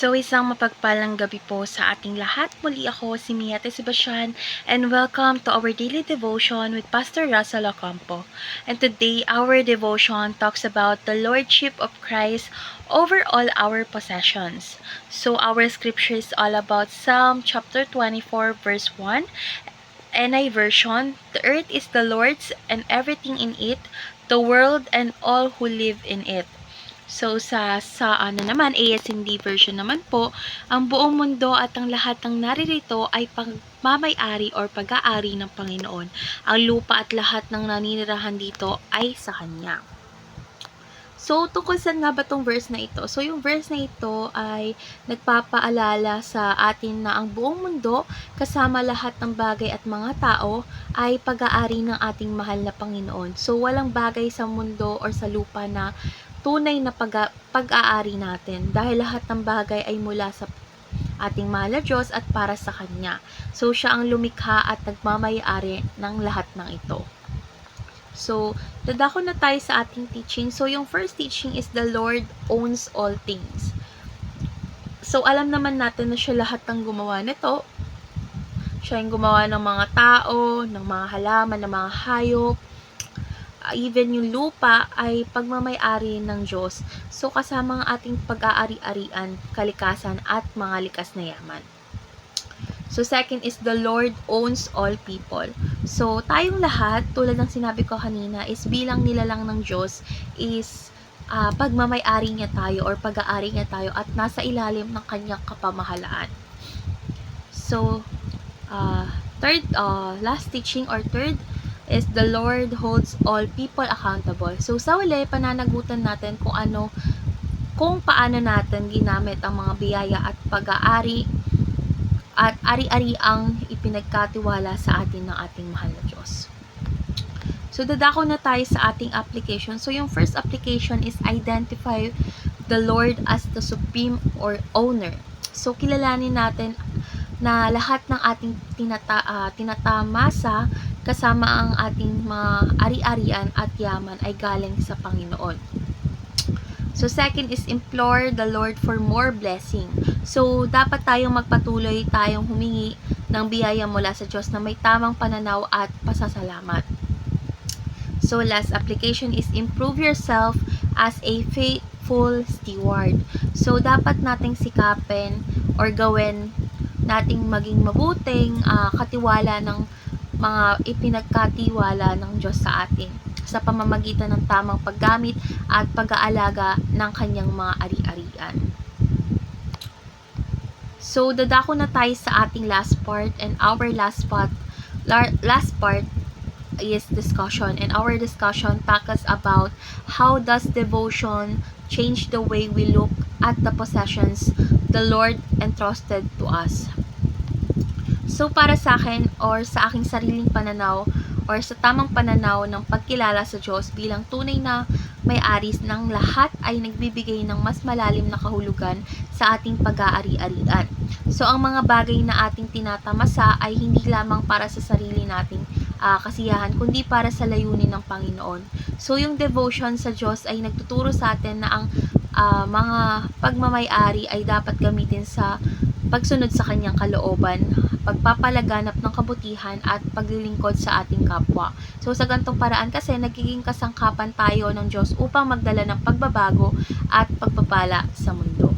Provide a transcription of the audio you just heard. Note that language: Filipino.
So, isang mapagpalang gabi po sa ating lahat. Muli ako si Mia Sebastian and welcome to our daily devotion with Pastor Russell Ocampo. And today, our devotion talks about the Lordship of Christ over all our possessions. So, our scripture is all about Psalm chapter 24 verse 1. NI version, the earth is the Lord's and everything in it, the world and all who live in it. So, sa ano naman, ASND version naman po, ang buong mundo at ang lahat ng naririto ay pagmamay-ari or pag-aari ng Panginoon. Ang lupa at lahat ng naninirahan dito ay sa Kanya. So, tungkol saan nga ba tong verse na ito? So, yung verse na ito ay nagpapaalala sa atin na ang buong mundo, kasama lahat ng bagay at mga tao, ay pag-aari ng ating mahal na Panginoon. So, walang bagay sa mundo or sa lupa na tunay na pag-aari natin dahil lahat ng bagay ay mula sa ating mahal na Diyos at para sa Kanya. So, siya ang lumikha at nagmamay-ari ng lahat ng ito. So, dadako na tayo sa ating teaching. So, yung first teaching is the Lord owns all things. So, alam naman natin na siya lahat ng gumawa nito. Siya yung gumawa ng mga tao, ng mga halaman, ng mga hayop. Even yung lupa ay pagmamay-ari ng Diyos. So, kasama ang ating pag-aari-arian, kalikasan, at mga likas na yaman. So, second is the Lord owns all people. So, tayong lahat, tulad ng sinabi ko kanina, is bilang nilalang ng Diyos is pagmamay-ari niya tayo or pag-aari niya tayo at nasa ilalim ng kanyang kapamahalaan. So, last teaching or third is the Lord holds all people accountable. So, sa uli, pananagutan natin kung paano natin ginamit ang mga biyaya at pag-aari at ari-ari ang ipinagkatiwala sa atin ng ating mahal na Diyos. So, dadako na tayo sa ating application. So, yung first application is identify the Lord as the supreme or owner. So, kilalanin natin na lahat ng ating tinatamasa kasama ang ating mga ari-arian at yaman ay galing sa Panginoon. So, second is implore the Lord for more blessing. So, dapat tayong magpatuloy tayong humingi ng biyaya mula sa Diyos na may tamang pananaw at pasasalamat. So, last application is improve yourself as a faithful steward. So, dapat nating sikapin or gawin nating maging mabuting katiwala ng mga ipinagkatiwala ng Diyos sa atin sa pamamagitan ng tamang paggamit at pag-aalaga ng kanyang mga ari-arian. So, dadako na tayo sa ating last part, and our last part is discussion, and our discussion tackles about how does devotion change the way we look at the possessions the Lord entrusted to us. So, para sa akin or sa aking sariling pananaw or sa tamang pananaw ng pagkilala sa Diyos bilang tunay na may-ari ng lahat ay nagbibigay ng mas malalim na kahulugan sa ating pag-aari-arian. So, ang mga bagay na ating tinatamasa ay hindi lamang para sa sarili nating kasiyahan, kundi para sa layunin ng Panginoon. So, yung devotion sa Diyos ay nagtuturo sa atin na ang mga pagmamay-ari ay dapat gamitin sa pagsunod sa kanyang kalooban, pagpapalaganap ng kabutihan at paglilingkod sa ating kapwa. So, sa gantong paraan kasi nagiging kasangkapan tayo ng Diyos upang magdala ng pagbabago at pagpapala sa mundo.